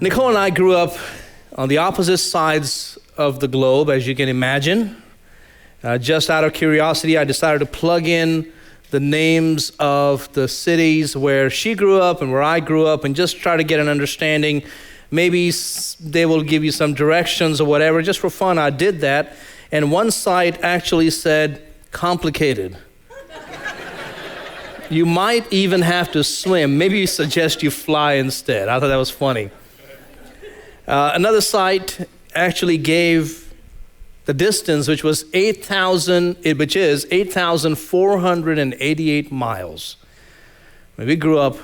Nicole and I grew up on the opposite sides of the globe, as you can imagine. Just out of curiosity, I decided to plug in the names of the cities where she grew up and where I grew up and just try to get an understanding. Maybe they will give you some directions or whatever. Just for fun, I did that. And one site actually said, complicated. You might even have to swim. Maybe you suggest you fly instead. I thought that was funny. Another site actually gave the distance, which is 8,488 miles. We grew up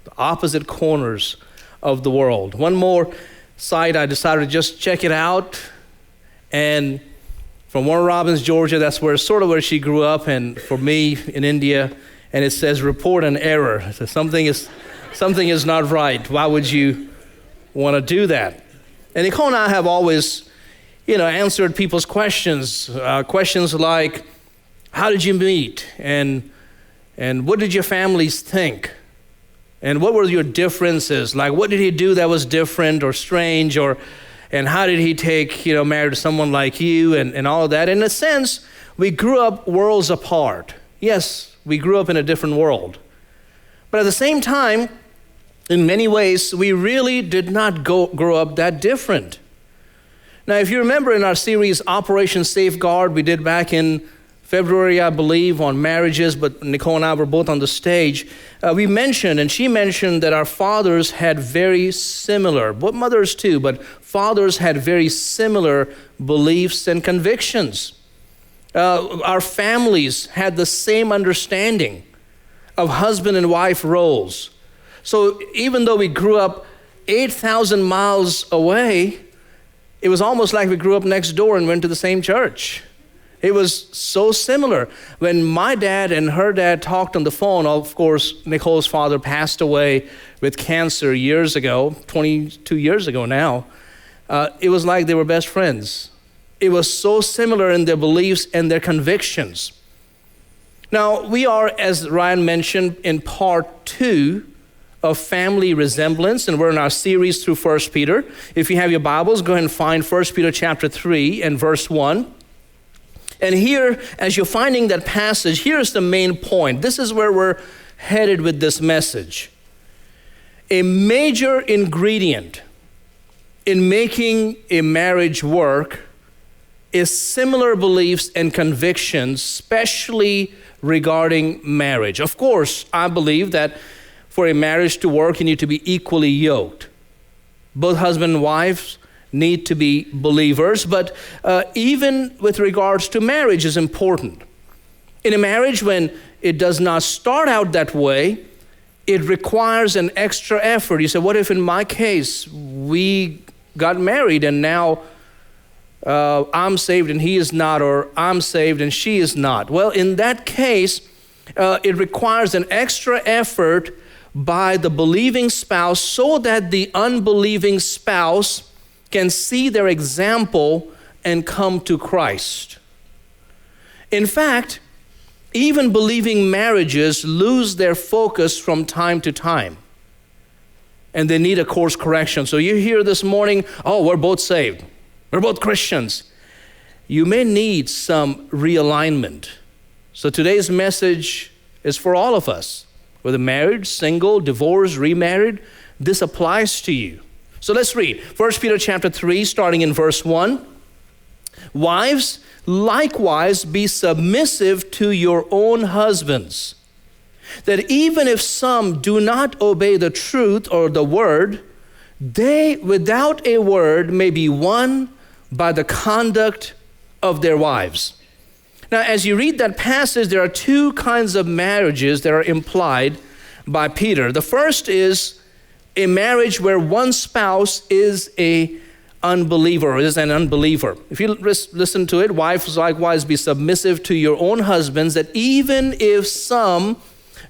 the opposite corners of the world. One more site, I decided to just check it out. And from Warner Robins, Georgia, that's sort of where she grew up, and for me in India, and it says report an error. So something is not right. Why would you want to do that? And Nicole and I have always, answered people's questions. Questions like, how did you meet? And what did your families think? And what were your differences? Like, what did he do that was different or strange? And how did he take, married to someone like you and all of that? In a sense, we grew up worlds apart. Yes, we grew up in a different world. But at the same time, in many ways, we really did not grow up that different. Now, if you remember in our series, Operation Safeguard, we did back in February, I believe, on marriages, but Nicole and I were both on the stage. We mentioned, and she mentioned, that our fathers had very similar, but mothers too, but fathers had very similar beliefs and convictions. Our families had the same understanding of husband and wife roles. So even though we grew up 8,000 miles away, it was almost like we grew up next door and went to the same church. It was so similar. When my dad and her dad talked on the phone, of course, Nicole's father passed away with cancer years ago, 22 years ago now. It was like they were best friends. It was so similar in their beliefs and their convictions. Now, we are, as Ryan mentioned, in part 2 of family resemblance, and we're in our series through 1 Peter. If you have your Bibles, go ahead and find 1 Peter chapter 3 and verse 1. And here, as you're finding that passage, here's the main point. This is where we're headed with this message. A major ingredient in making a marriage work is similar beliefs and convictions, especially regarding marriage. Of course, I believe that for a marriage to work, you need to be equally yoked. Both husband and wives need to be believers, but even with regards to marriage is important. In a marriage, when it does not start out that way, it requires an extra effort. You say, what if in my case, we got married and now I'm saved and he is not, or I'm saved and she is not? Well, in that case, it requires an extra effort by the believing spouse so that the unbelieving spouse can see their example and come to Christ. In fact, even believing marriages lose their focus from time to time, and they need a course correction. So you hear this morning, oh, we're both saved. We're both Christians. You may need some realignment. So today's message is for all of us. Whether married, single, divorced, remarried, this applies to you. So let's read 1 Peter chapter 3, starting in verse 1. Wives, likewise be submissive to your own husbands, that even if some do not obey the truth or the word, they without a word may be won by the conduct of their wives. Now, as you read that passage, there are two kinds of marriages that are implied by Peter. The first is a marriage where one spouse is an unbeliever. If you listen to it, wives likewise be submissive to your own husbands, that even if some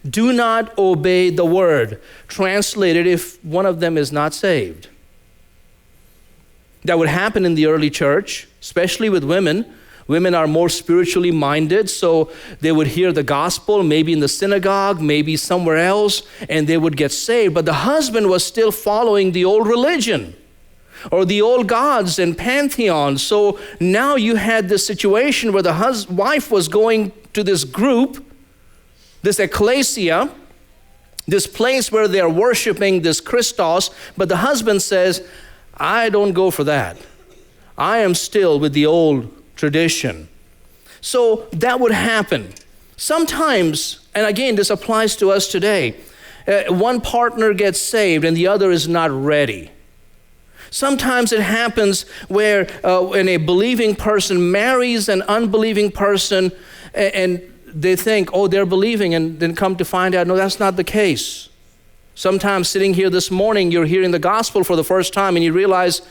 do not obey the word. Translated, if one of them is not saved. That would happen in the early church, especially with women. Women are more spiritually minded, so they would hear the gospel, maybe in the synagogue, maybe somewhere else, and they would get saved. But the husband was still following the old religion or the old gods and pantheons. So now you had this situation where the wife was going to this group, this ecclesia, this place where they're worshiping this Christos, but the husband says, I don't go for that. I am still with the old tradition. So that would happen. Sometimes, and again, this applies to us today, one partner gets saved and the other is not ready. Sometimes it happens where when a believing person marries an unbelieving person and they think, oh, they're believing, and then come to find out, no, that's not the case. Sometimes sitting here this morning, you're hearing the gospel for the first time and you realize,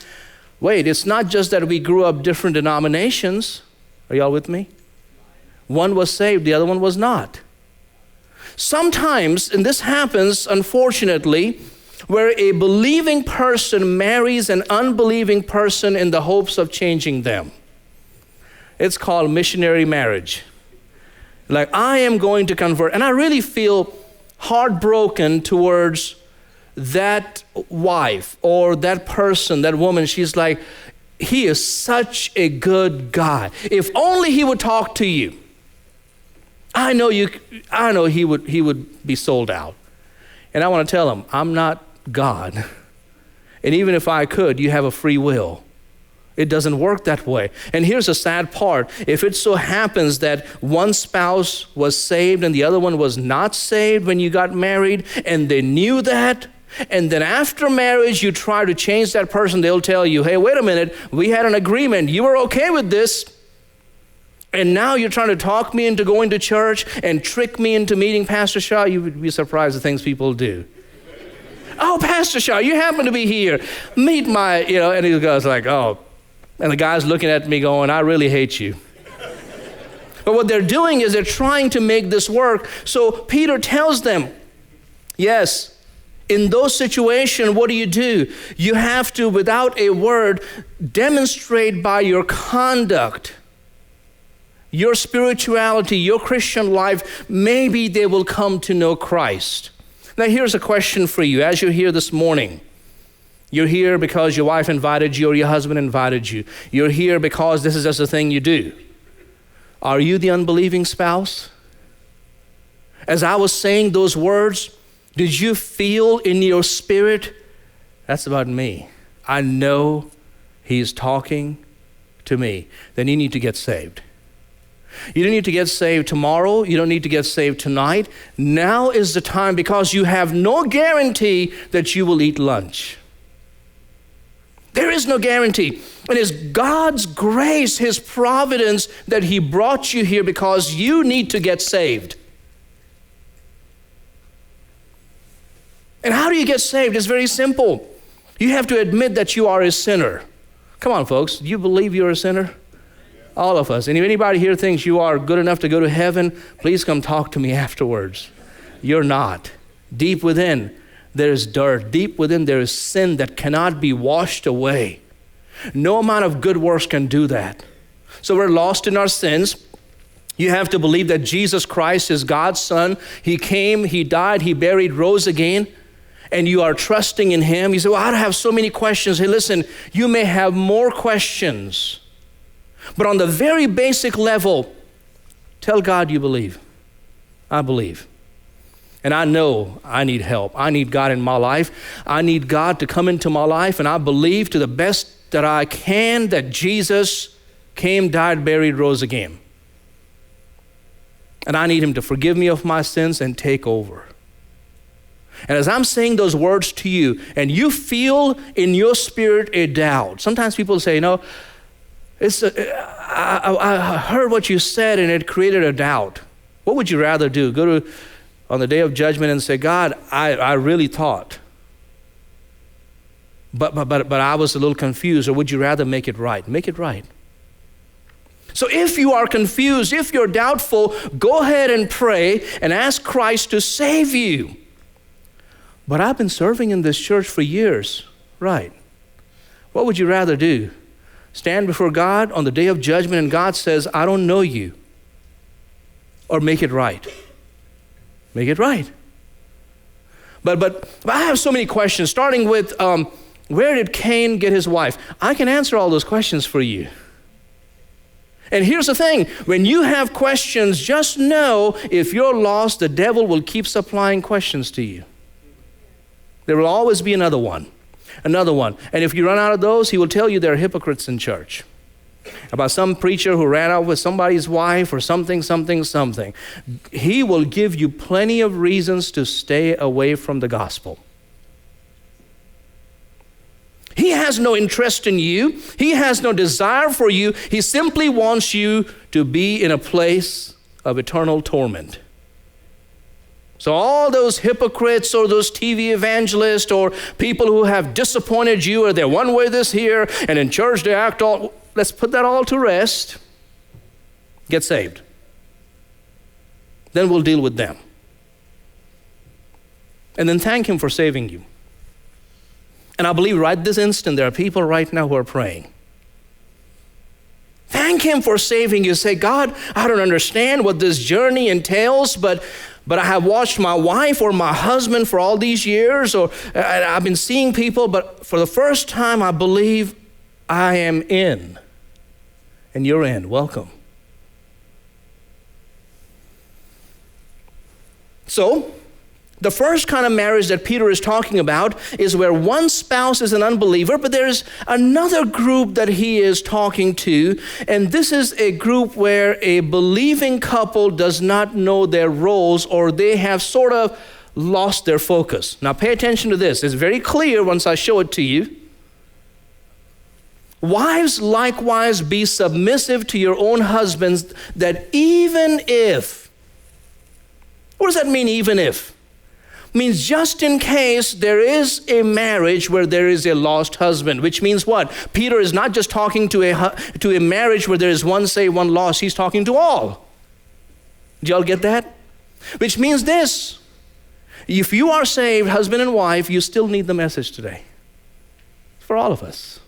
wait, it's not just that we grew up different denominations. Are y'all with me? One was saved, the other one was not. Sometimes, and this happens, unfortunately, where a believing person marries an unbelieving person in the hopes of changing them. It's called missionary marriage. Like, I am going to convert. And I really feel heartbroken towards that wife or that person, that woman. She's like, he is such a good guy. If only he would talk to you. I know he would be sold out. And I want to tell him, I'm not God. And even if I could, you have a free will. It doesn't work that way. And here's a sad part. If it so happens that one spouse was saved and the other one was not saved when you got married, and they knew that, and then after marriage you try to change that person, they'll tell you, hey, wait a minute, we had an agreement. You were okay with this. And now you're trying to talk me into going to church and trick me into meeting Pastor Shah. You would be surprised the things people do. Oh, Pastor Shah, you happen to be here. Meet my, and he goes like, oh. And the guy's looking at me going, I really hate you. But what they're doing is they're trying to make this work. So Peter tells them, yes, in those situations, what do? You have to, without a word, demonstrate by your conduct, your spirituality, your Christian life. Maybe they will come to know Christ. Now here's a question for you as you're here this morning. You're here because your wife invited you or your husband invited you. You're here because this is just a thing you do. Are you the unbelieving spouse? As I was saying those words, did you feel in your spirit, that's about me. I know he's talking to me. Then you need to get saved. You don't need to get saved tomorrow. You don't need to get saved tonight. Now is the time, because you have no guarantee that you will eat lunch. There is no guarantee. And it's God's grace, his providence, that he brought you here because you need to get saved. And how do you get saved? It's very simple. You have to admit that you are a sinner. Come on, folks. Do you believe you're a sinner? All of us. And if anybody here thinks you are good enough to go to heaven, please come talk to me afterwards. You're not. Deep within, there is dirt. Deep within, there is sin that cannot be washed away. No amount of good works can do that. So we're lost in our sins. You have to believe that Jesus Christ is God's Son. He came, he died, he buried, rose again, and you are trusting in him. You say, well, I have so many questions. Hey, listen, you may have more questions, but on the very basic level, tell God you believe. I believe. And I know I need help. I need God in my life. I need God to come into my life, and I believe to the best that I can that Jesus came, died, buried, rose again. And I need him to forgive me of my sins and take over. And as I'm saying those words to you, and you feel in your spirit a doubt. Sometimes people say, I heard what you said and it created a doubt. What would you rather do? Go to on the day of judgment and say, God, I really thought, but I was a little confused. Or would you rather make it right? Make it right. So if you are confused, if you're doubtful, go ahead and pray and ask Christ to save you. But I've been serving in this church for years. Right. What would you rather do? stand before God on the day of judgment and God says, I don't know you. Or make it right. Make it right. But I have so many questions, starting with where did Cain get his wife? I can answer all those questions for you. And here's the thing, when you have questions, just know if you're lost, the devil will keep supplying questions to you. There will always be another one. And if you run out of those, he will tell you there are hypocrites in church. About some preacher who ran out with somebody's wife or something. He will give you plenty of reasons to stay away from the gospel. He has no interest in you. He has no desire for you. He simply wants you to be in a place of eternal torment. So all those hypocrites or those TV evangelists or people who have disappointed you, or they're one way this here, and in church they act all, let's put that all to rest. Get saved. Then we'll deal with them. And then thank him for saving you. And I believe right this instant there are people right now who are praying. Thank him for saving you. Say, God, I don't understand what this journey entails, but I have watched my wife or my husband for all these years, or I've been seeing people, but for the first time I believe I am in. And you're in. Welcome. So, the first kind of marriage that Peter is talking about is where one spouse is an unbeliever, but there's another group that he is talking to, and this is a group where a believing couple does not know their roles, or they have sort of lost their focus. Now pay attention to this. It's very clear once I show it to you. Wives, likewise, be submissive to your own husbands, that even if, what does that mean, even if? Means just in case there is a marriage where there is a lost husband, which means what? Peter is not just talking to a marriage where there is one saved, one lost. He's talking to all. Did y'all get that? Which means this: if you are saved, husband and wife, you still need the message today. For all of us.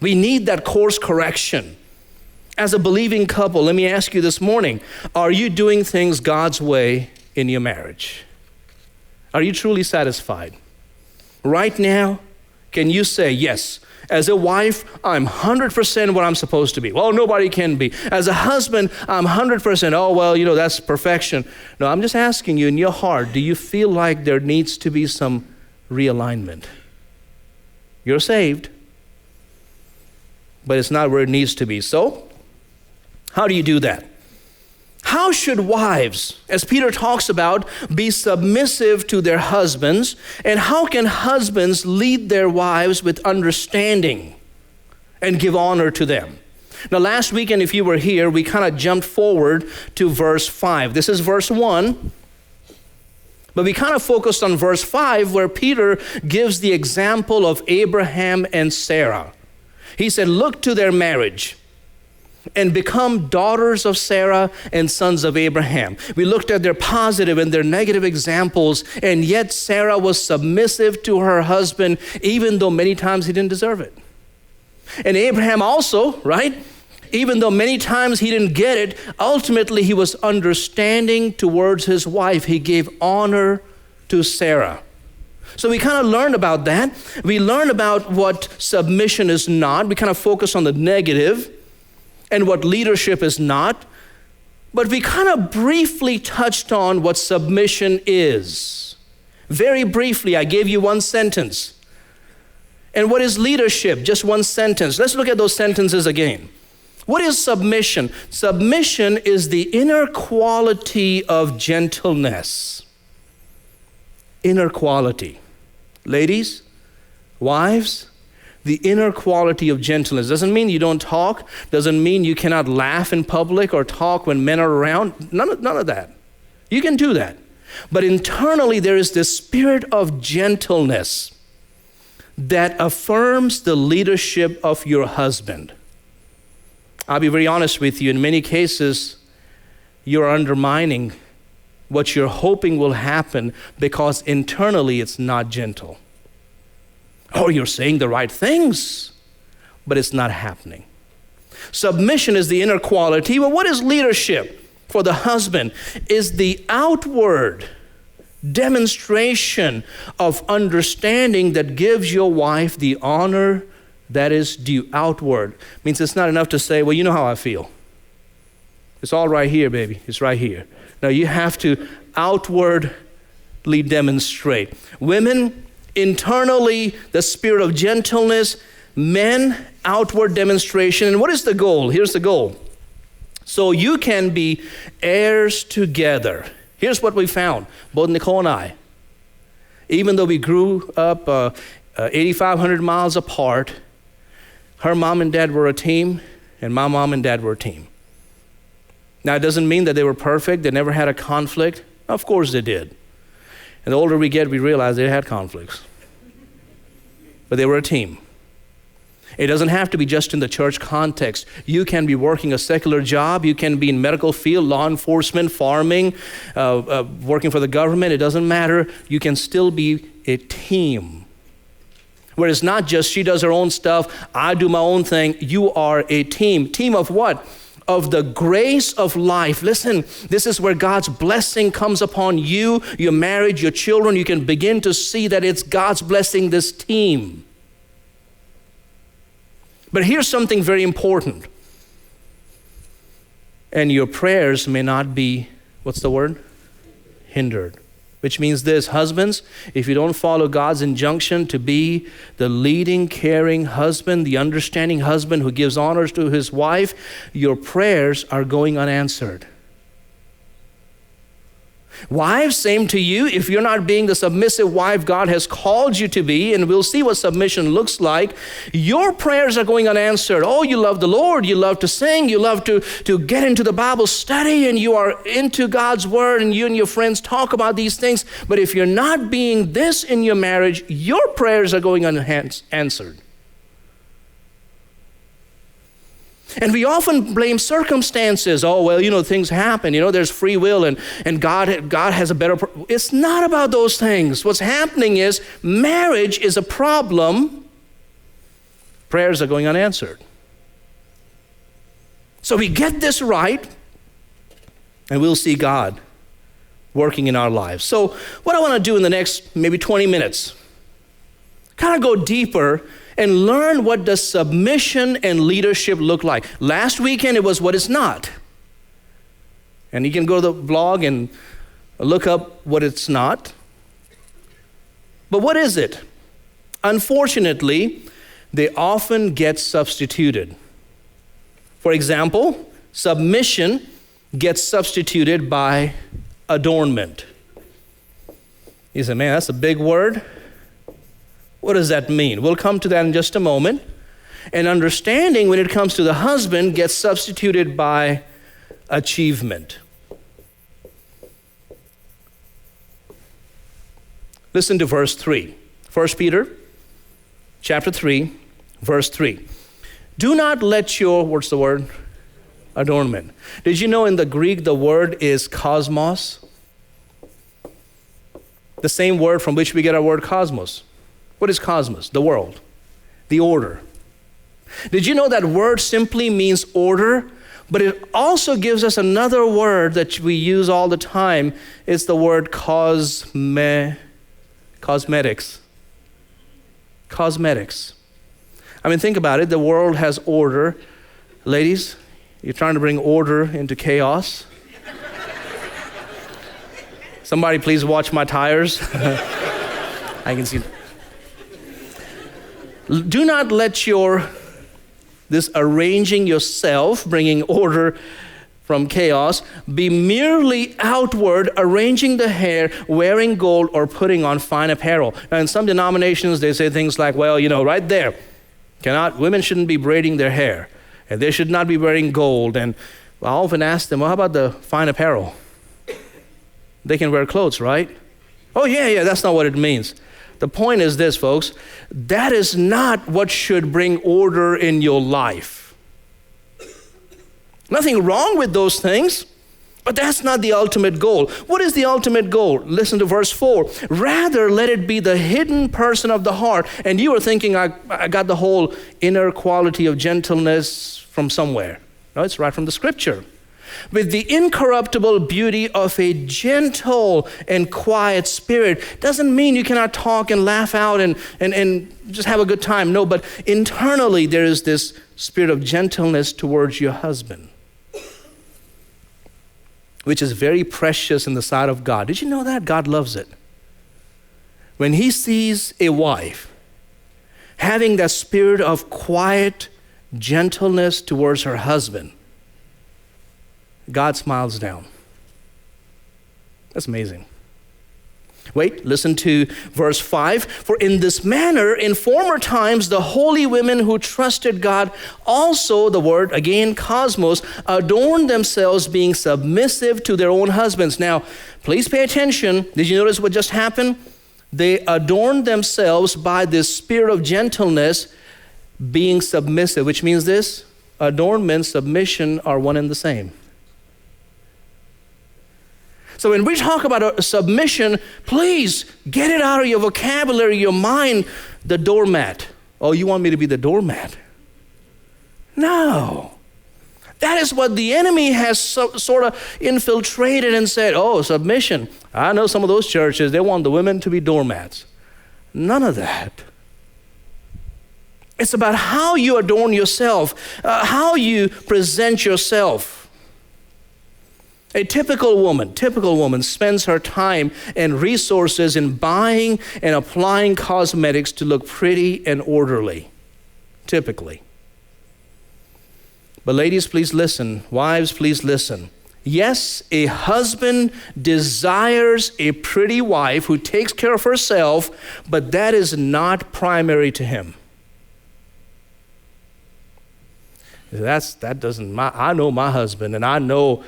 We need that course correction. As a believing couple, let me ask you this morning, are you doing things God's way in your marriage? Are you truly satisfied? Right now, can you say, yes, as a wife, I'm 100% what I'm supposed to be? Well, nobody can be. As a husband, I'm 100%. Oh, well, that's perfection. No, I'm just asking you, in your heart, do you feel like there needs to be some realignment? You're saved, but it's not where it needs to be. So, how do you do that? How should wives, as Peter talks about, be submissive to their husbands? And how can husbands lead their wives with understanding and give honor to them? Now, last weekend, if you were here, we kind of jumped forward to verse 5. This is verse 1. But we kind of focused on verse 5, where Peter gives the example of Abraham and Sarah. He said, look to their marriage and become daughters of Sarah and sons of Abraham. We looked at their positive and their negative examples, and yet Sarah was submissive to her husband, even though many times he didn't deserve it. And Abraham also, right? Even though many times he didn't get it, ultimately he was understanding towards his wife. He gave honor to Sarah. So we kind of learned about that. We learned about what submission is not. We kind of focused on the negative and what leadership is not. But we kind of briefly touched on what submission is. Very briefly, I gave you one sentence. And what is leadership? Just one sentence. Let's look at those sentences again. What is submission? Submission is the inner quality of gentleness. Inner quality. Ladies, wives, the inner quality of gentleness. Doesn't mean you don't talk. Doesn't mean you cannot laugh in public or talk when men are around. None of that. You can do that. But internally there is this spirit of gentleness that affirms the leadership of your husband. I'll be very honest with you. In many cases, you're undermining what you're hoping will happen because internally it's not gentle. Oh, you're saying the right things, but it's not happening. Submission is the inner quality. But what is leadership for the husband? Is the outward demonstration of understanding that gives your wife the honor that is due. Outward means it's not enough to say, well, you know how I feel. It's all right here, baby. It's right here. No, you have to outwardly demonstrate. Women, internally, the spirit of gentleness. Men, outward demonstration. And what is the goal? Here's the goal. So you can be heirs together. Here's what we found, both Nicole and I. Even though we grew up 8,500 miles apart, her mom and dad were a team, and my mom and dad were a team. Now, it doesn't mean that they were perfect. They never had a conflict. Of course they did. And the older we get, we realize they had conflicts. But they were a team. It doesn't have to be just in the church context. You can be working a secular job. You can be in medical field, law enforcement, farming, working for the government. It doesn't matter. You can still be a team. Where it's not just she does her own stuff, I do my own thing. You are a team. Team of what? Of the grace of life. Listen, this is where God's blessing comes upon you, your marriage, your children. You can begin to see that it's God's blessing this team. But here's something very important. And your prayers may not be, what's the word? Hindered. Which means this, husbands, if you don't follow God's injunction to be the leading, caring husband, the understanding husband who gives honors to his wife, your prayers are going unanswered. Wives, same to you. If you're not being the submissive wife God has called you to be, and we'll see what submission looks like, your prayers are going unanswered. Oh, you love the Lord, you love to sing, you love to get into the Bible study, and you are into God's word, and you and your friends talk about these things. But if you're not being this in your marriage, your prayers are going unanswered. And we often blame circumstances. Oh, well, things happen. There's free will and God has a better... It's not about those things. What's happening is marriage is a problem. Prayers are going unanswered. So we get this right, and we'll see God working in our lives. So what I want to do in the next maybe 20 minutes, kind of go deeper and learn what does submission and leadership look like. Last weekend, it was what it's not. And you can go to the blog and look up what it's not. But what is it? Unfortunately, they often get substituted. For example, submission gets substituted by adornment. You say, man, that's a big word. What does that mean? We'll come to that in just a moment. And understanding, when it comes to the husband, gets substituted by achievement. Listen to verse 3. 1 Peter chapter 3, verse 3. Do not let your, what's the word? Adornment. Did you know in the Greek the word is cosmos? The same word from which we get our word cosmos. What is cosmos? The world, the order. Did you know that word simply means order? But it also gives us another word that we use all the time. It's the word cosmetics. Cosmetics. I mean, think about it. The world has order. Ladies, you're trying to bring order into chaos. Somebody please watch my tires. I can see. Do not let this arranging yourself, bringing order from chaos, be merely outward, arranging the hair, wearing gold, or putting on fine apparel. Now, in some denominations, they say things like, well, right there, women shouldn't be braiding their hair, and they should not be wearing gold. And I often ask them, well, how about the fine apparel? They can wear clothes, right? Oh, yeah, that's not what it means. The point is this, folks, that is not what should bring order in your life. Nothing wrong with those things, But that's not the ultimate goal. What is the ultimate goal? Listen to verse 4. Rather, let it be the hidden person of the heart. And you were thinking, I got the whole inner quality of gentleness from somewhere. No, it's right from the scripture. With the incorruptible beauty of a gentle and quiet spirit. Doesn't mean you cannot talk and laugh out and just have a good time. No, but internally there is this spirit of gentleness towards your husband, which is very precious in the sight of God. Did you know that? God loves it. When he sees a wife having that spirit of quiet gentleness towards her husband, God smiles down. That's amazing. Wait, listen to verse 5. For in this manner, in former times, the holy women who trusted God also, the word again, cosmos, adorned themselves being submissive to their own husbands. Now, please pay attention. Did you notice what just happened? They adorned themselves by this spirit of gentleness, being submissive, which means this: adornment, submission are one and the same. So when we talk about a submission, please get it out of your vocabulary, your mind, the doormat. Oh, you want me to be the doormat? No. That is what the enemy has sort of infiltrated and said, oh, submission. I know some of those churches, they want the women to be doormats. None of that. It's about how you adorn yourself, how you present yourself. A typical woman spends her time and resources in buying and applying cosmetics to look pretty and orderly, typically. But ladies, please listen. Wives, please listen. Yes, a husband desires a pretty wife who takes care of herself, but that is not primary to him. I know my husband, and I know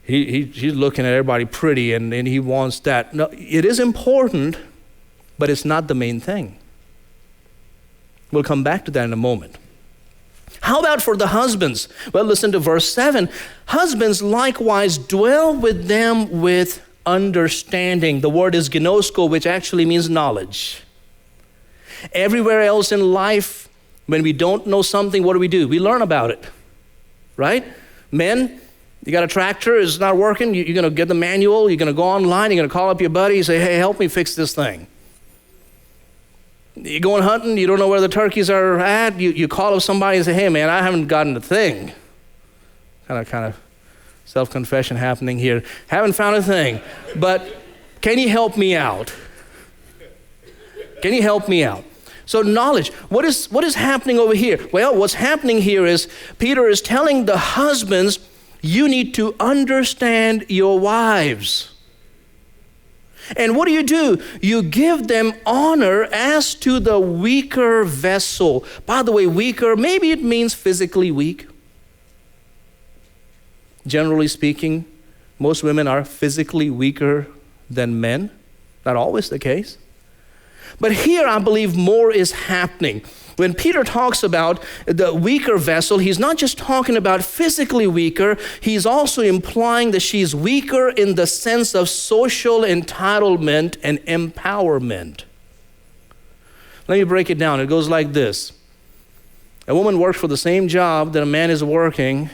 he's looking at everybody pretty, and he wants that. No, it is important, but it's not the main thing. We'll come back to that in a moment. How about for the husbands? Well, listen to verse 7. Husbands likewise dwell with them with understanding. The word is gnosko, which actually means knowledge. Everywhere else in life, when we don't know something, what do? We learn about it, right? Men, you got a tractor, it's not working, you're going to get the manual, you're going to go online, you're going to call up your buddy, you say, hey, help me fix this thing. You're going hunting, you don't know where the turkeys are at, you call up somebody and say, hey man, I haven't gotten a thing. Kind of self-confession happening here. Haven't found a thing, but can you help me out? Can you help me out? So knowledge, what is happening over here? Well, what's happening here is Peter is telling the husbands, you need to understand your wives. And what do? You give them honor as to the weaker vessel. By the way, weaker, maybe it means physically weak. Generally speaking, most women are physically weaker than men. Not always the case. But here I believe more is happening. When Peter talks about the weaker vessel, he's not just talking about physically weaker, he's also implying that she's weaker in the sense of social entitlement and empowerment. Let me break it down. It goes like this. A woman works for the same job that a man is working,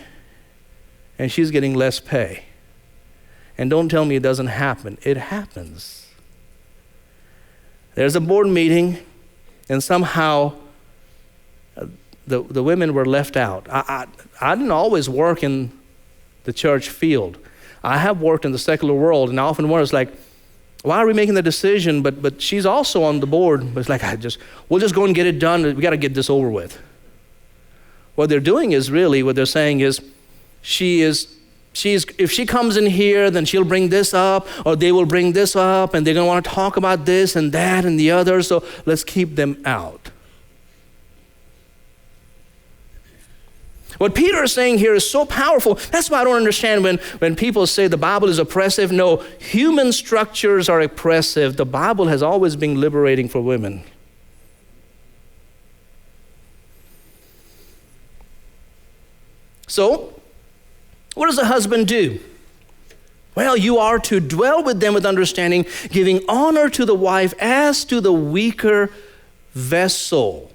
and she's getting less pay. And don't tell me it doesn't happen. It happens. There's a board meeting, and somehow the women were left out. I didn't always work in the church field. I have worked in the secular world, and I often wonder, it's like, why are we making the decision? But she's also on the board. But it's like, we'll just go and get it done. We got to get this over with. What they're doing is really, what they're saying is, if she comes in here, then she'll bring this up, or they will bring this up, and they're going to want to talk about this and that and the other, so let's keep them out. What Peter is saying here is so powerful. That's why I don't understand when people say the Bible is oppressive. No, human structures are oppressive. The Bible has always been liberating for women. So, what does a husband do? Well, you are to dwell with them with understanding, giving honor to the wife as to the weaker vessel.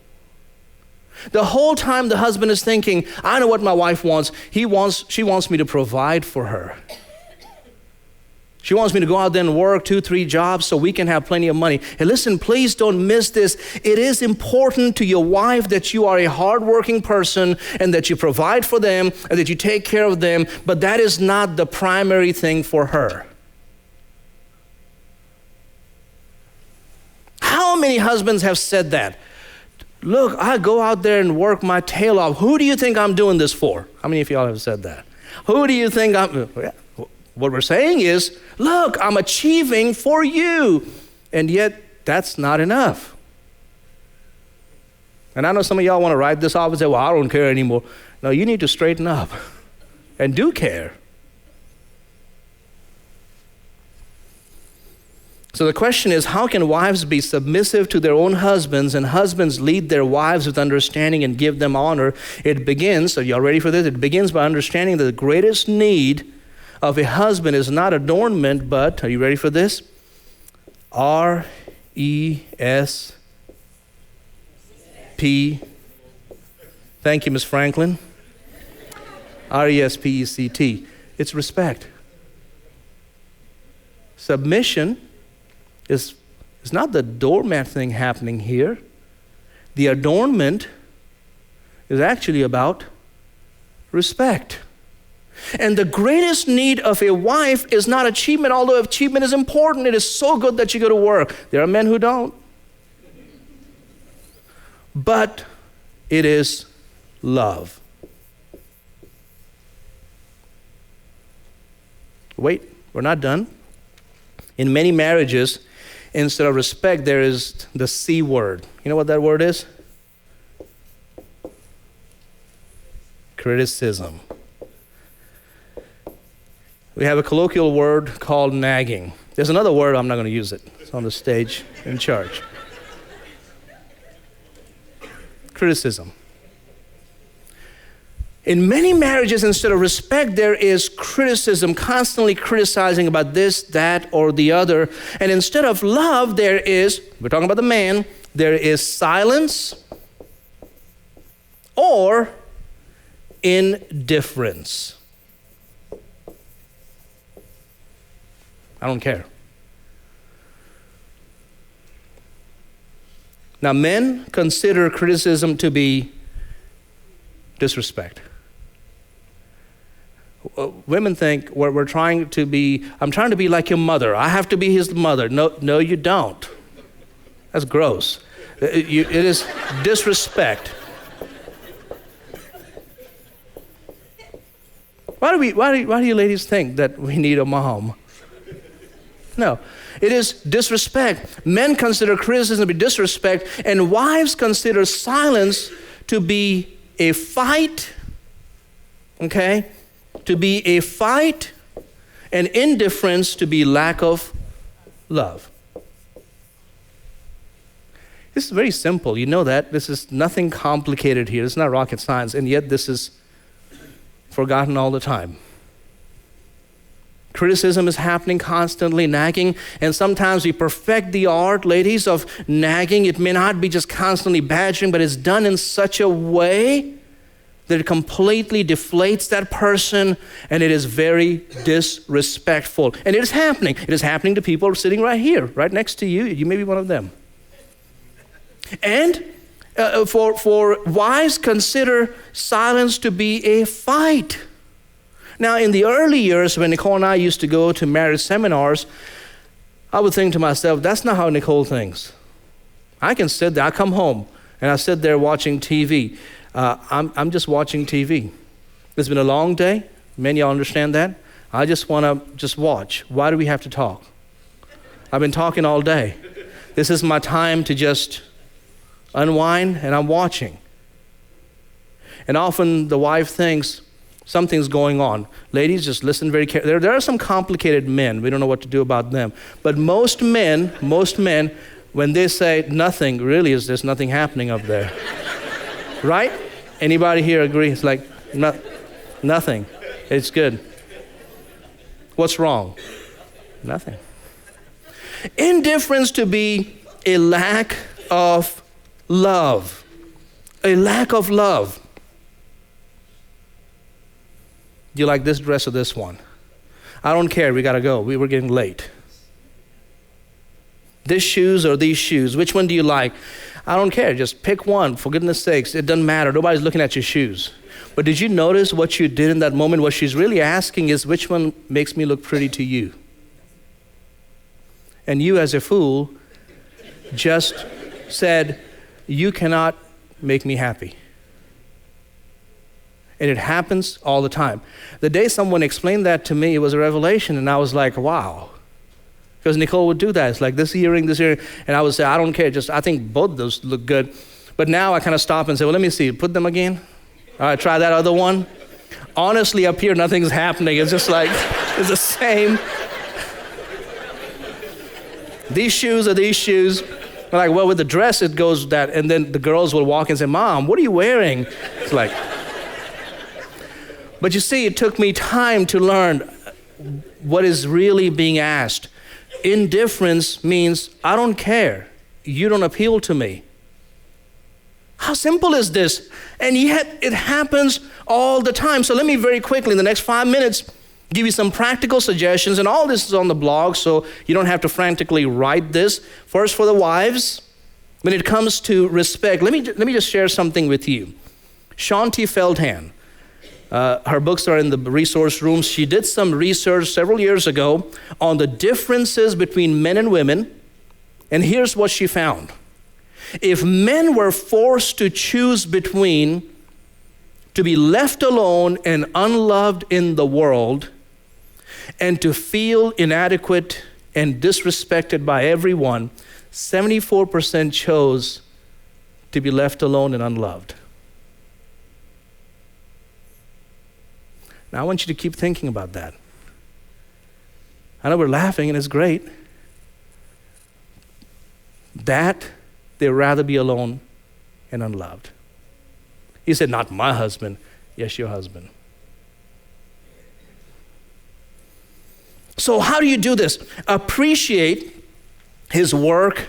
The whole time the husband is thinking, I know what my wife wants. She wants me to provide for her. She wants me to go out there and work 2-3 jobs so we can have plenty of money. And listen, please don't miss this. It is important to your wife that you are a hardworking person and that you provide for them and that you take care of them, but that is not the primary thing for her. How many husbands have said that? Look, I go out there and work my tail off. Who do you think I'm doing this for? How many of y'all have said that? Who do you think I'm... What we're saying is, look, I'm achieving for you. And yet, that's not enough. And I know some of y'all want to write this off and say, well, I don't care anymore. No, you need to straighten up and do care. So the question is, how can wives be submissive to their own husbands and husbands lead their wives with understanding and give them honor? It begins, are y'all ready for this? It begins by understanding that the greatest need of a husband is not adornment, but, are you ready for this? R-E-S-P. Thank you, Ms. Franklin. R-E-S-P-E-C-T. It's respect. Submission is not the doormat thing happening here. The adornment is actually about respect. And the greatest need of a wife is not achievement, although achievement is important. It is so good that you go to work. There are men who don't. But it is love. Wait, we're not done. In many marriages, instead of respect, there is the C word. You know what that word is? Criticism. We have a colloquial word called nagging. There's another word, I'm not going to use it. It's on the stage in charge. Criticism. In many marriages, instead of respect, there is criticism, constantly criticizing about this, that, or the other. And instead of love, there is, we're talking about the man, there is silence or indifference. I don't care. Now, men consider criticism to be disrespect. Women think I'm trying to be like your mother. I have to be his mother. No, you don't. That's gross. It is disrespect. Why do you ladies think that we need a mom? No, it is disrespect. Men consider criticism to be disrespect, and wives consider silence to be a fight, okay? To be a fight, and indifference to be lack of love. This is very simple. You know that. This is nothing complicated here. It's not rocket science, and yet this is forgotten all the time. Criticism is happening constantly, nagging, and sometimes we perfect the art, ladies, of nagging. It may not be just constantly badgering, but it's done in such a way that it completely deflates that person, and it is very disrespectful. And it is happening. It is happening to people sitting right here, right next to you. You may be one of them. And for wives, consider silence to be a fight. Now, in the early years, when Nicole and I used to go to marriage seminars, I would think to myself, that's not how Nicole thinks. I can sit there, I come home, and I sit there watching TV. I'm just watching TV. It's been a long day. Many of y'all understand that. I just want to just watch. Why do we have to talk? I've been talking all day. This is my time to just unwind, and I'm watching. And often the wife thinks, something's going on. Ladies, just listen very carefully. There are some complicated men. We don't know what to do about them. But most men, when they say nothing, really is there's nothing happening up there. Right? Anybody here agree? It's like nothing. It's good. What's wrong? Nothing. Indifference to be a lack of love. A lack of love. Do you like this dress or this one? I don't care, we gotta go. We were getting late. This shoes or these shoes, which one do you like? I don't care, just pick one, for goodness sakes. It doesn't matter, nobody's looking at your shoes. But did you notice what you did in that moment? What she's really asking is, which one makes me look pretty to you? And you as a fool just said, you cannot make me happy. And it happens all the time. The day someone explained that to me, it was a revelation, and I was like, wow. Because Nicole would do that. It's like this earring, and I would say, I don't care, just I think both of those look good. But now I kind of stop and say, well, let me see, put them again. All right, try that other one. Honestly, up here, nothing's happening. It's just like, it's the same. These shoes are these shoes. I'm like, well, with the dress, it goes that, and then the girls will walk and say, Mom, what are you wearing? It's like, but you see, it took me time to learn what is really being asked. Indifference means I don't care. You don't appeal to me. How simple is this? And yet it happens all the time. So let me very quickly, in the next 5 minutes, give you some practical suggestions. And all this is on the blog, so you don't have to frantically write this. First, for the wives, when it comes to respect, let me just share something with you. Shaunti Feldhahn. Her books are in the resource room. She did some research several years ago on the differences between men and women. And here's what she found. If men were forced to choose between to be left alone and unloved in the world and to feel inadequate and disrespected by everyone, 74% chose to be left alone and unloved. Now I want you to keep thinking about that. I know we're laughing and it's great. That they'd rather be alone and unloved. He said, not my husband. Yes, your husband. So how do you do this? Appreciate his work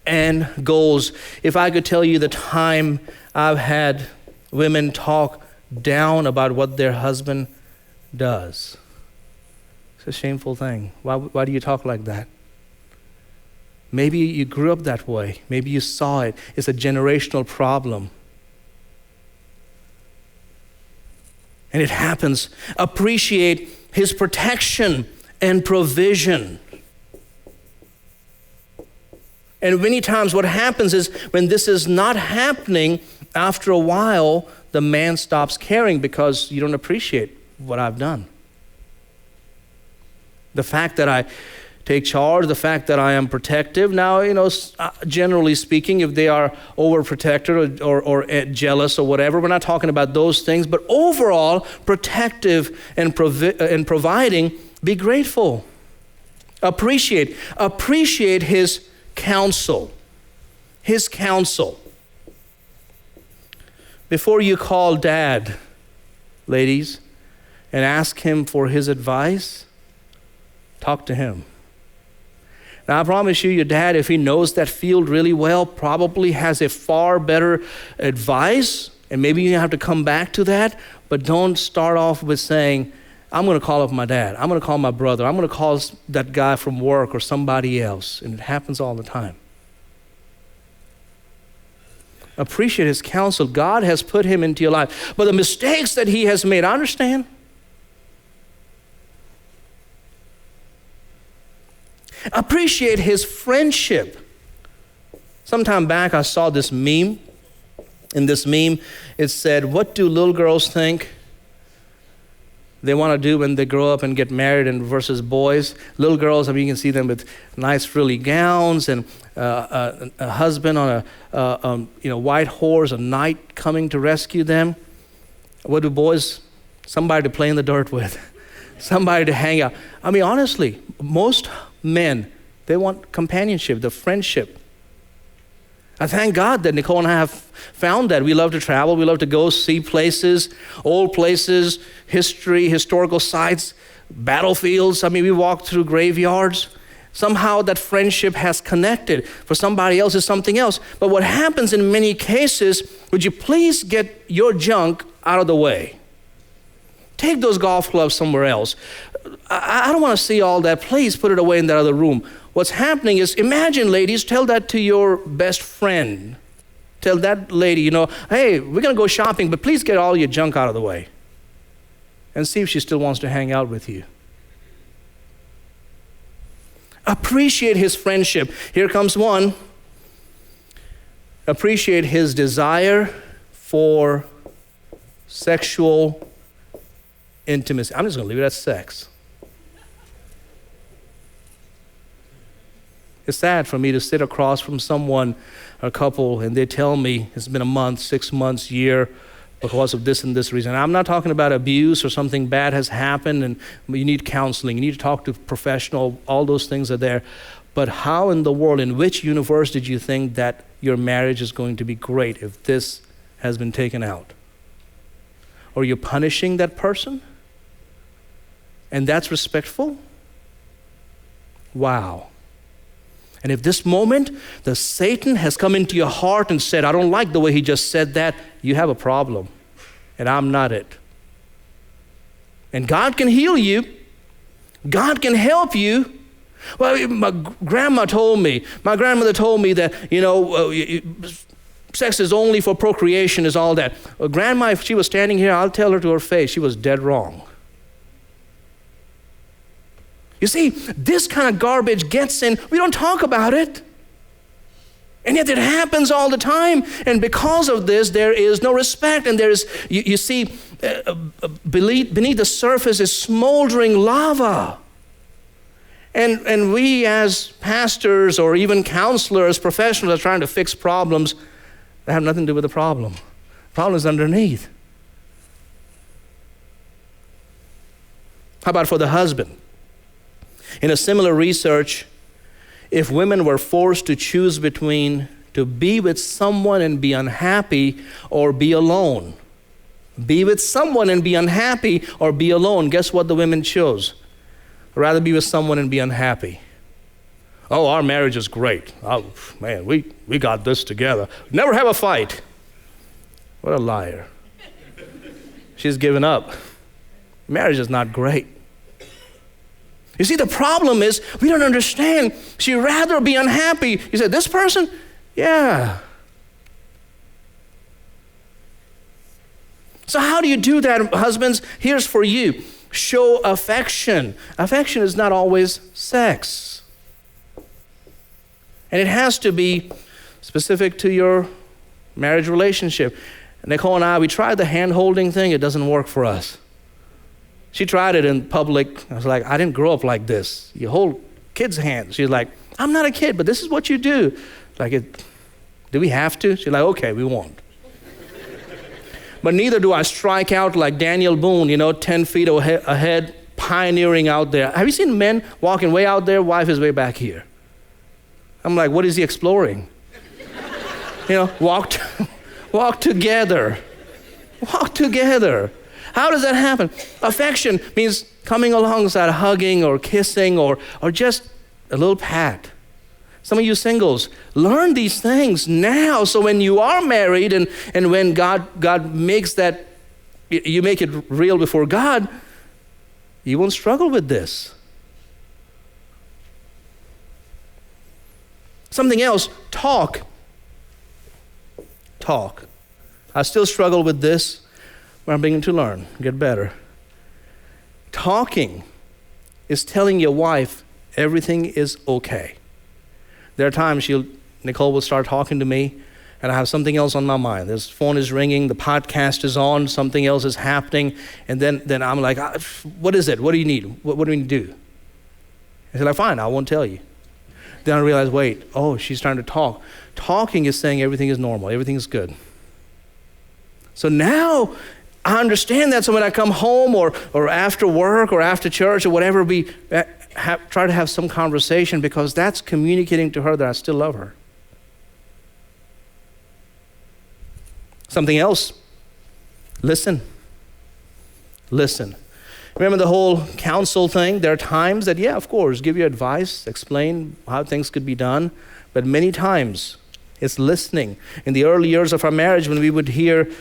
and goals. If I could tell you the time I've had women talk down about what their husband does. It's a shameful thing. Why do you talk like that? Maybe you grew up that way. Maybe you saw it. It's a generational problem. And it happens. Appreciate his protection and provision. And many times what happens is when this is not happening, after a while, the man stops caring because you don't appreciate what I've done. The fact that I take charge, the fact that I am protective. Now, generally speaking, if they are overprotected or jealous or whatever, we're not talking about those things, but overall, protective and providing, be grateful. Appreciate his counsel. His counsel. Before you call dad, ladies, and ask him for his advice, talk to him. Now, I promise you, your dad, if he knows that field really well, probably has a far better advice, and maybe you have to come back to that, but don't start off with saying, I'm going to call up my dad. I'm going to call my brother. I'm going to call that guy from work or somebody else, and it happens all the time. Appreciate his counsel. God has put him into your life. But the mistakes that he has made, I understand. Appreciate his friendship. Sometime back, I saw this meme. In this meme, it said, what do little girls think they want to do when they grow up and get married and versus boys? Little girls, you can see them with nice frilly gowns and a husband on a white horse, a knight coming to rescue them. What do boys? Somebody to play in the dirt with. Somebody to hang out. Honestly, most men, they want companionship, the friendship. I thank God that Nicole and I have found that. We love to travel. We love to go see places, old places, history, historical sites. battlefields. We walk through graveyards. Somehow that friendship has connected. For somebody else, it's something else. But what happens in many cases, would you please get your junk out of the way? Take those golf clubs somewhere else. I don't want to see all that. Please put it away in that other room. What's happening is, imagine, ladies, tell that to your best friend. Tell that lady, hey, we're going to go shopping, but please get all your junk out of the way. And see if she still wants to hang out with you. Appreciate his friendship. Here comes one. Appreciate his desire for sexual intimacy. I'm just going to leave it at sex. It's sad for me to sit across from someone, a couple, and they tell me it's been a month, 6 months, year, because of this and this reason. I'm not talking about abuse or something bad has happened and you need counseling, you need to talk to a professional, all those things are there. But how in the world, in which universe did you think that your marriage is going to be great if this has been taken out? Or you're punishing that person? And that's respectful? Wow. And if this moment, the Satan has come into your heart and said, I don't like the way he just said that, you have a problem. And I'm not it. And God can heal you. God can help you. Well, my grandmother told me that, sex is only for procreation, is all that. Well, Grandma, if she was standing here, I'll tell her to her face, she was dead wrong. You see, this kind of garbage gets in. We don't talk about it. And yet it happens all the time. And because of this, there is no respect. And there is, you see, beneath the surface is smoldering lava. And we as pastors or even counselors, professionals are trying to fix problems that have nothing to do with the problem. The problem is underneath. How about for the husband? In a similar research, if women were forced to choose between to be with someone and be unhappy or be alone, be with someone and be unhappy or be alone, guess what the women chose? Rather be with someone and be unhappy. Oh, our marriage is great. Oh, man, we got this together. Never have a fight. What a liar. She's given up. Marriage is not great. You see, the problem is we don't understand. She'd rather be unhappy. You said, this person? Yeah. So how do you do that, husbands? Here's for you. Show affection. Affection is not always sex. And it has to be specific to your marriage relationship. And Nicole and I, we tried the hand-holding thing. It doesn't work for us. She tried it in public. I was like, I didn't grow up like this. You hold kids' hands. She's like, I'm not a kid, but this is what you do. Do we have to? She's like, okay, we won't. But neither do I strike out like Daniel Boone, 10 feet ahead, pioneering out there. Have you seen men walking way out there? Wife is way back here. I'm like, what is he exploring? Walk together. Walk together. How does that happen? Affection means coming alongside, hugging or kissing or just a little pat. Some of you singles, learn these things now so when you are married and when God makes that, you make it real before God, you won't struggle with this. Something else, talk. Talk. I still struggle with this. I'm beginning to learn, get better. Talking is telling your wife everything is okay. There are times Nicole will start talking to me and I have something else on my mind. This phone is ringing, the podcast is on, something else is happening, and then I'm like, what is it? What do you need? What do we need to do? I said, fine, I won't tell you. Then I realized, she's trying to talk. Talking is saying everything is normal, everything is good. So now I understand that. So when I come home or after work or after church or whatever, we try to have some conversation because that's communicating to her that I still love her. Something else, listen. Listen. Remember the whole counsel thing? There are times that, yeah, of course, give you advice, explain how things could be done. But many times, it's listening. In the early years of our marriage, when we would hear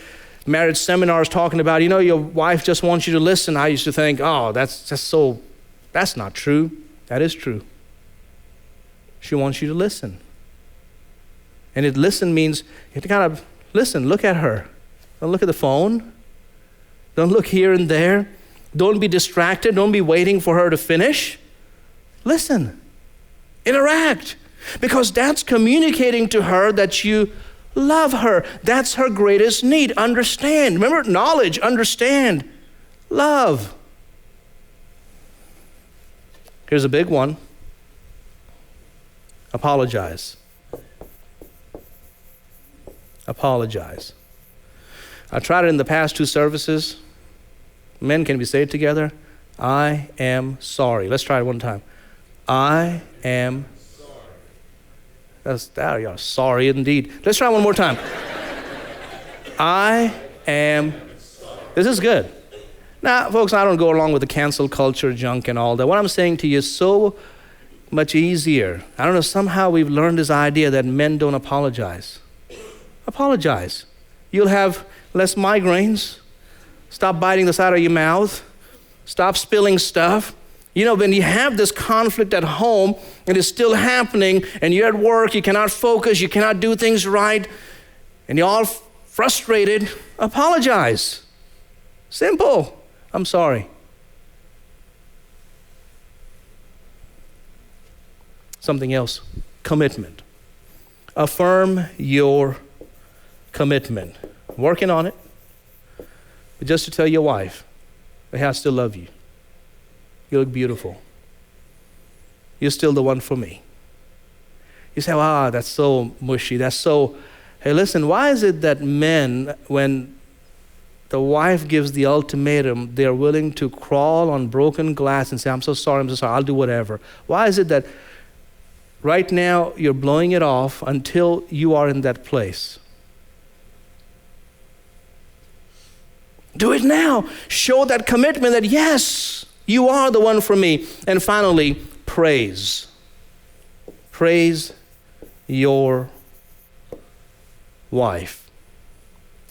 marriage seminars talking about, your wife just wants you to listen, I used to think, oh, that's not true. That is true. She wants you to listen. And listen means you have to kind of listen, look at her. Don't look at the phone. Don't look here and there. Don't be distracted. Don't be waiting for her to finish. Listen. Interact. Because that's communicating to her that you love her. That's her greatest need. Understand. Remember, knowledge, understand, love. Here's a big one. Apologize. Apologize. I tried it in the past 2 services. Men, can we say it together? I am sorry. Let's try it one time. I am sorry. You're sorry indeed. Let's try one more time. I am sorry. This is good. Now, folks, I don't go along with the cancel culture junk and all that. What I'm saying to you is so much easier. I don't know, somehow we've learned this idea that men don't apologize. Apologize. You'll have less migraines. Stop biting the side of your mouth. Stop spilling stuff. When you have this conflict at home, it is still happening, and you're at work, you cannot focus, you cannot do things right, and you're all frustrated, apologize. Simple. I'm sorry. Something else. Commitment. Affirm your commitment. Working on it. But just to tell your wife, hey, I still love you. You look beautiful. You're still the one for me. You say, that's so mushy. That's so... Hey, listen, why is it that men, when the wife gives the ultimatum, they're willing to crawl on broken glass and say, I'm so sorry, I'll do whatever. Why is it that right now you're blowing it off until you are in that place? Do it now. Show that commitment that, yes, you are the one for me. And finally, praise. Praise your wife.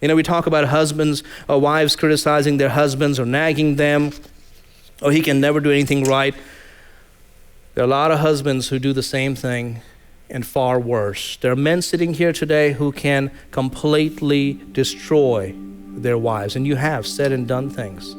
We talk about husbands or wives criticizing their husbands or nagging them, or he can never do anything right. There are a lot of husbands who do the same thing and far worse. There are men sitting here today who can completely destroy their wives, and you have said and done things.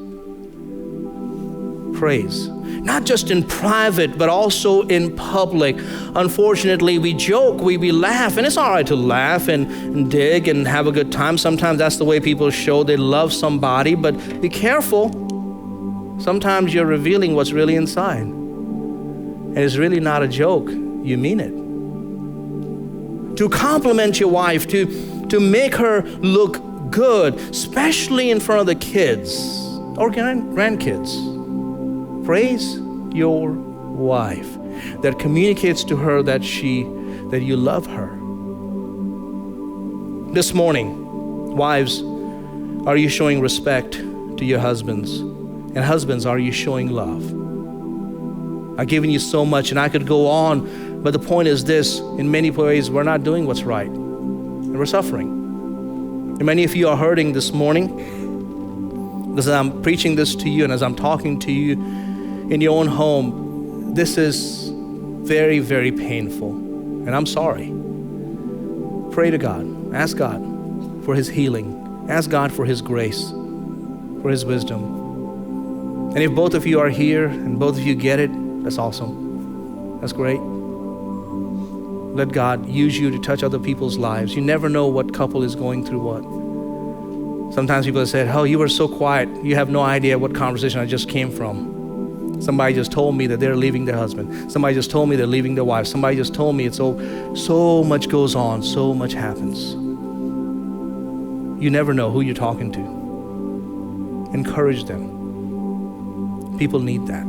Praise. Not just in private, but also in public. Unfortunately, we joke, we laugh, and it's all right to laugh and dig and have a good time. Sometimes that's the way people show they love somebody, but be careful. Sometimes you're revealing what's really inside. And it's really not a joke. You mean it. To compliment your wife, to make her look good, especially in front of the kids or grandkids. Praise your wife. That communicates to her that you love her. This morning, wives, are you showing respect to your husbands? And husbands, are you showing love? I've given you so much, and I could go on, but the point is this: in many ways, we're not doing what's right, and we're suffering. And many of you are hurting this morning, because as I'm preaching this to you and as I'm talking to you in your own home, this is very, very painful. And I'm sorry. Pray to God. Ask God for His healing. Ask God for His grace, for His wisdom. And if both of you are here and both of you get it, that's awesome. That's great. Let God use you to touch other people's lives. You never know what couple is going through what. Sometimes people have said, oh, you were so quiet. You have no idea what conversation I just came from. Somebody just told me that they're leaving their husband. Somebody just told me they're leaving their wife. Somebody just told me it's so much goes on, so much happens. You never know who you're talking to. Encourage them. People need that.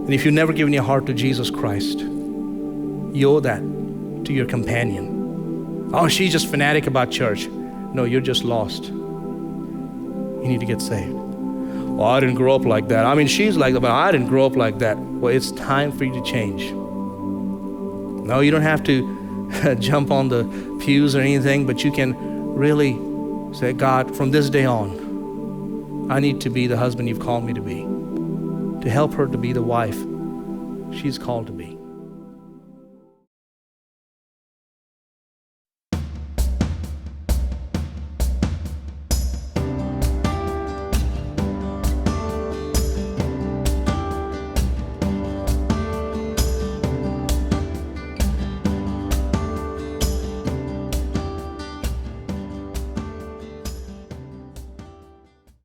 And if you've never given your heart to Jesus Christ, you owe that to your companion. Oh, she's just fanatic about church. No, you're just lost. You need to get saved. Well, I didn't grow up like that. I mean, she's like that, but I didn't grow up like that. Well, it's time for you to change. No, you don't have to jump on the pews or anything, but you can really say, God, from this day on, I need to be the husband you've called me to be, to help her to be the wife she's called to be.